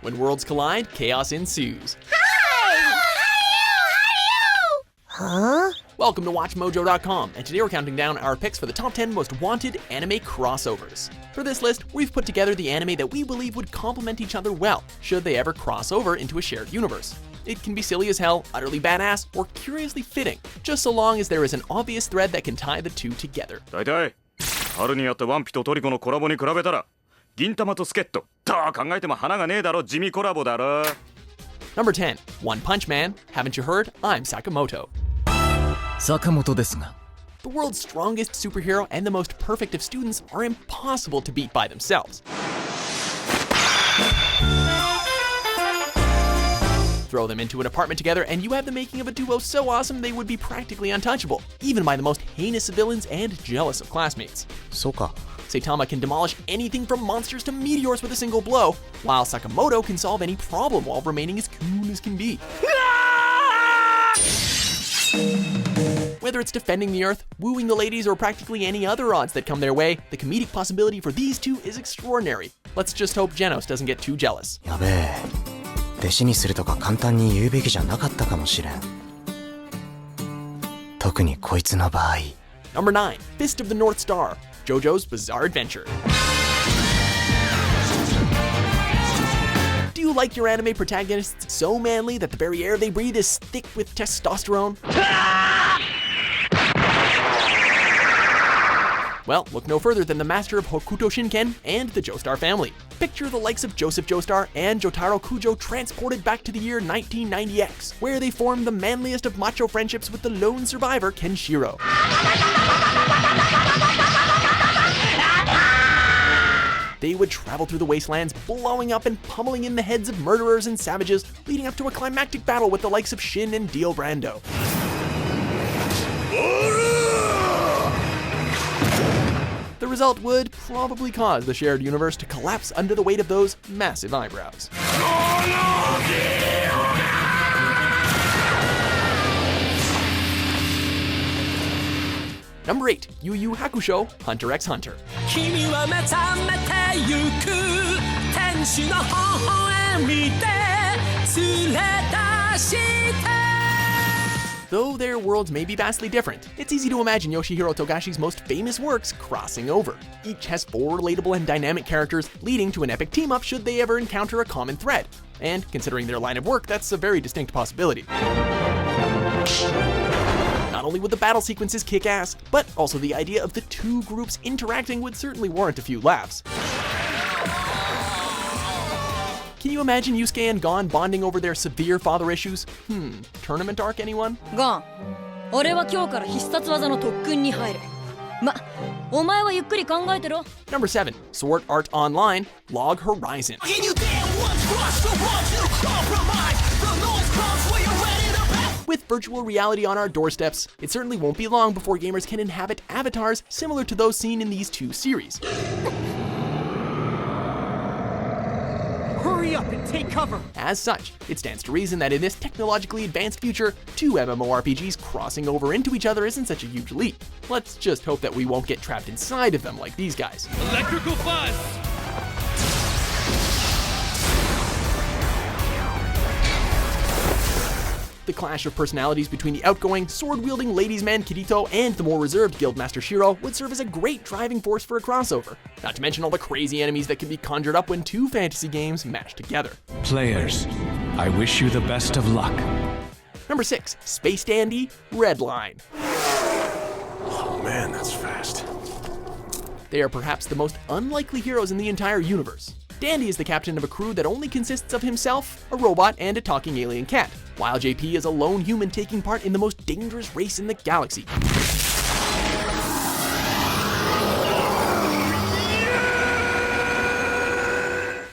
When worlds collide, chaos ensues. Huh? Welcome to WatchMojo.com, and today we're counting down our picks for the top 10 most wanted anime crossovers. For this list, we've put together the anime that we believe would complement each other well, should they ever cross over into a shared universe. It can be silly as hell, utterly badass, or curiously fitting, just so long as there is an obvious thread that can tie the two together. 大体春にやったワンピとトリコのコラボに比べたら銀玉と助っ人どう考えても花がねえだろ地味コラボだろ Number 10. One Punch Man. Haven't you heard? I'm Sakamoto. Sakamoto ですが The world's strongest superhero and the most perfect of students are impossible to beat by themselves. Throw them into an apartment together and you have the making of a duo so awesome they would be practically untouchable, even by the most heinous of villains and jealous of classmates. そうか Saitama can demolish anything from monsters to meteors with a single blow, while Sakamoto can solve any problem while remaining as cool as can be. Whether it's defending the Earth, wooing the ladies, or practically any other odds that come their way, the comedic possibility for these two is extraordinary. Let's just hope Genos doesn't get too jealous. やべえ弟子にするとか簡単に言うべきじゃなかったかもしれん特にこいつの場合 Number 9. Fist of the North Star. JoJo's Bizarre Adventure. Do you like your anime protagonists so manly that the very air they breathe is thick with testosterone? Well, look no further than the master of Hokuto Shinken and the Joestar family. Picture the likes of Joseph Joestar and Jotaro Kujo transported back to the year 1990X, where they formed the manliest of macho friendships with the lone survivor, Kenshiro. They would travel through the wastelands, blowing up and pummeling in the heads of murderers and savages, leading up to a climactic battle with the likes of Shin and Dio Brando. The result would probably cause the shared universe to collapse under the weight of those massive eyebrows. Number 8. YuYu Hakusho, Hunter x Hunter. Though their worlds may be vastly different, it's easy to imagine Yoshihiro Togashi's most famous works crossing over. Each has 4 relatable and dynamic characters, leading to an epic team-up should they ever encounter a common thread. And considering their line of work, that's a very distinct possibility. Not only would the battle sequences kick ass, but also the idea of the two groups interacting would certainly warrant a few laughs. Can you imagine Yusuke and Gon bonding over their severe father issues? Tournament arc, anyone? Gon, 俺は今日から必殺技の特訓に入る。お前はゆっくり考えてろ。Number 7. Sword Art Online, Log Horizon. With virtual reality on our doorsteps, it certainly won't be long before gamers can inhabit avatars similar to those seen in these two series. Hurry up and take cover! As such, it stands to reason that in this technologically advanced future, 2 MMORPGs crossing over into each other isn't such a huge leap. Let's just hope that we won't get trapped inside of them like these guys. Electrical fuzz! The clash of personalities between the outgoing, sword-wielding ladies' man Kirito and the more reserved Guildmaster Shiro would serve as a great driving force for a crossover. Not to mention all the crazy enemies that can be conjured up when 2 fantasy games mash together. Players, I wish you the best of luck. Number 6. Space Dandy, Redline. Oh man, that's fast. They are perhaps the most unlikely heroes in the entire universe. Dandy is the captain of a crew that only consists of himself, a robot, and a talking alien cat, while JP is a lone human taking part in the most dangerous race in the galaxy.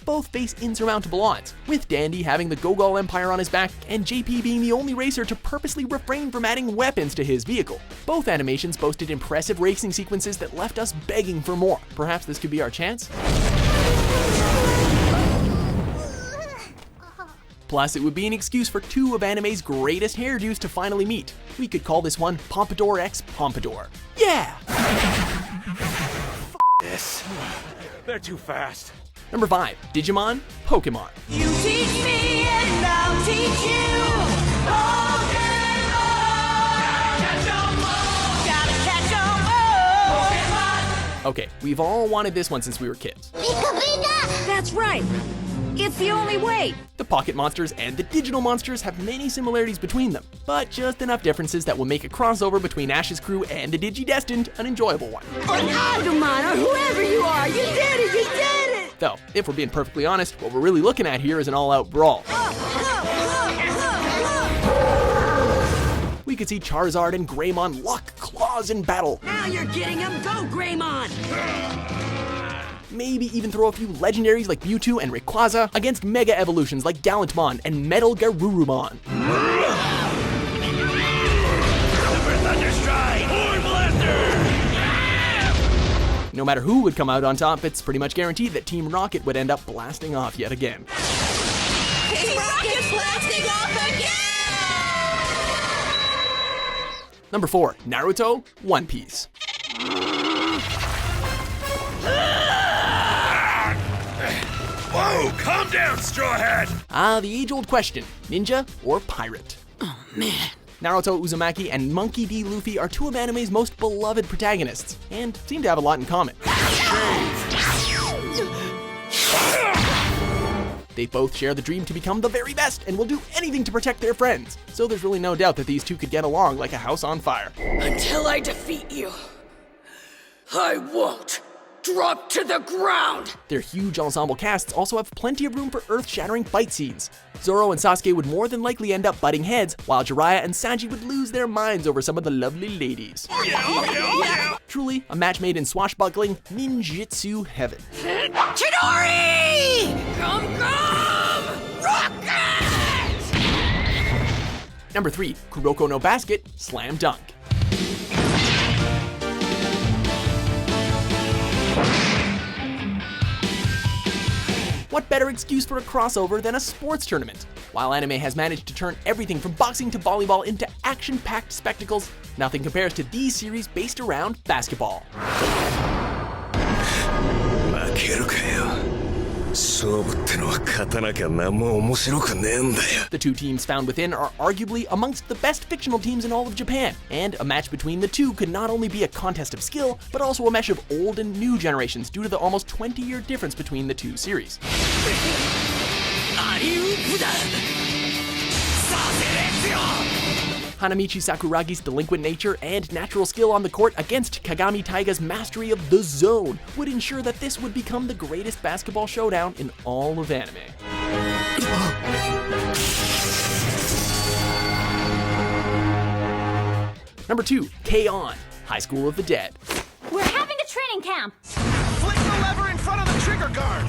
Both face insurmountable odds, with Dandy having the Gogol Empire on his back, and JP being the only racer to purposely refrain from adding weapons to his vehicle. Both animations boasted impressive racing sequences that left us begging for more. Perhaps this could be our chance? Plus, it would be an excuse for 2 of anime's greatest hairdos to finally meet. We could call this one Pompadour x Pompadour. Yeah! This. They're too fast. Number 5, Digimon, Pokemon. You teach me and I'll teach you. Gotta catch 'em all. Okay, we've all wanted this one since we were kids. That's right. It's the only way. The pocket monsters and the digital monsters have many similarities between them, but just enough differences that will make a crossover between Ash's crew and the Digi-Destined an enjoyable one. Agumon, or whoever you are, you did it, you did it! Though, if we're being perfectly honest, what we're really looking at here is an all-out brawl. We could see Charizard and Greymon lock claws in battle. Now you're getting him, go Greymon! Maybe even throw a few legendaries like Mewtwo and Rayquaza against Mega Evolutions like Gallantmon and Metal Garurumon. No matter who would come out on top, it's pretty much guaranteed that Team Rocket would end up blasting off yet again. Team Rocket's blasting off again! Number 4, Naruto, One Piece. Whoa, calm down, Straw Hat! The age-old question, ninja or pirate? Oh man. Naruto Uzumaki and Monkey D. Luffy are two of anime's most beloved protagonists, and seem to have a lot in common. They both share the dream to become the very best and will do anything to protect their friends, so there's really no doubt that these two could get along like a house on fire. Until I defeat you, I won't drop to the ground! Their huge ensemble casts also have plenty of room for earth-shattering fight scenes. Zoro and Sasuke would more than likely end up butting heads, while Jiraiya and Sanji would lose their minds over some of the lovely ladies. Truly, a match made in swashbuckling ninjutsu heaven. Chidori! Come! Rocket! Number 3, Kuroko no Basket, Slam Dunk. What better excuse for a crossover than a sports tournament? While anime has managed to turn everything from boxing to volleyball into action-packed spectacles, nothing compares to these series based around basketball. The two teams found within are arguably amongst the best fictional teams in all of Japan, and a match between the two could not only be a contest of skill, but also a mesh of old and new generations due to the almost 20-year difference between the two series. Hanamichi Sakuragi's delinquent nature and natural skill on the court against Kagami Taiga's mastery of the zone would ensure that this would become the greatest basketball showdown in all of anime. Number 2, K-On! High School of the Dead. We're having a training camp. Flick the lever in front of the trigger guard!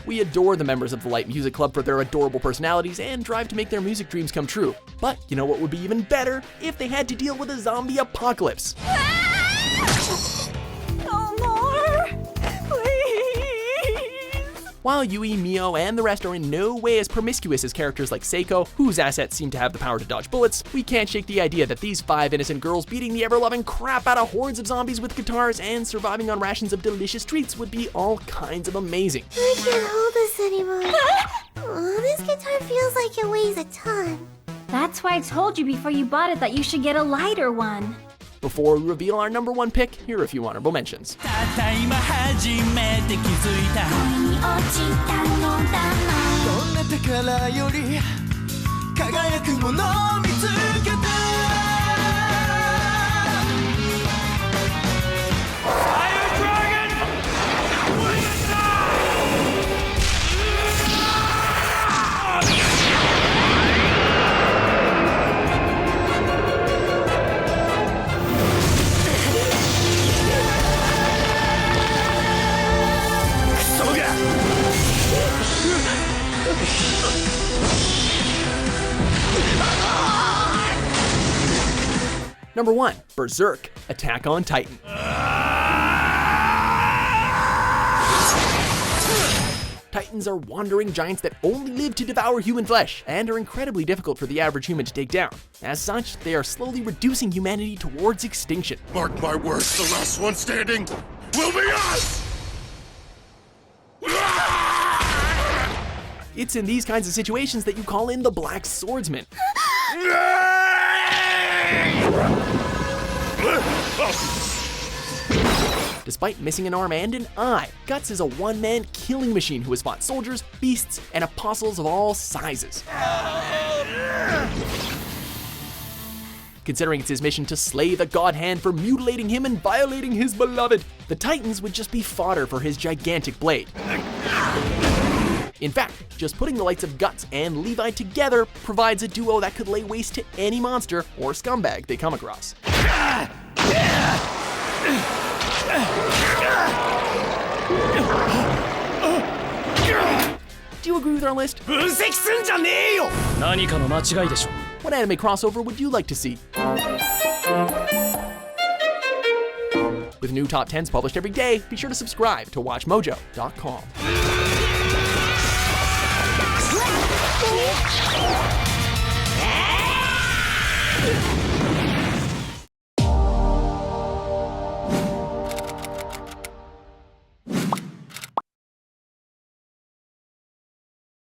We adore the members of the Light Music Club for their adorable personalities and drive to make their music dreams come true. But you know what would be even better? If they had to deal with a zombie apocalypse. No more, please. While Yui, Mio, and the rest are in no way as promiscuous as characters like Seiko, whose assets seem to have the power to dodge bullets, we can't shake the idea that these 5 innocent girls beating the ever-loving crap out of hordes of zombies with guitars and surviving on rations of delicious treats would be all kinds of amazing. I can't hold this anymore. Oh, this guitar feels like it weighs a ton. That's why I told you before you bought it that you should get a lighter one. Before we reveal our number 1 pick, here are a few honorable mentions. Number 1, Berserk, Attack on Titan. Titans are wandering giants that only live to devour human flesh, and are incredibly difficult for the average human to take down. As such, they are slowly reducing humanity towards extinction. Mark my words, the last one standing will be us! It's in these kinds of situations that you call in the Black Swordsman. Despite missing an arm and an eye, Guts is a one-man killing machine who has fought soldiers, beasts, and apostles of all sizes. Considering it's his mission to slay the God Hand for mutilating him and violating his beloved, the Titans would just be fodder for his gigantic blade. In fact, just putting the likes of Guts and Levi together provides a duo that could lay waste to any monster or scumbag they come across. Do you agree with our list? What anime crossover would you like to see? With new top 10s published every day, be sure to subscribe to WatchMojo.com.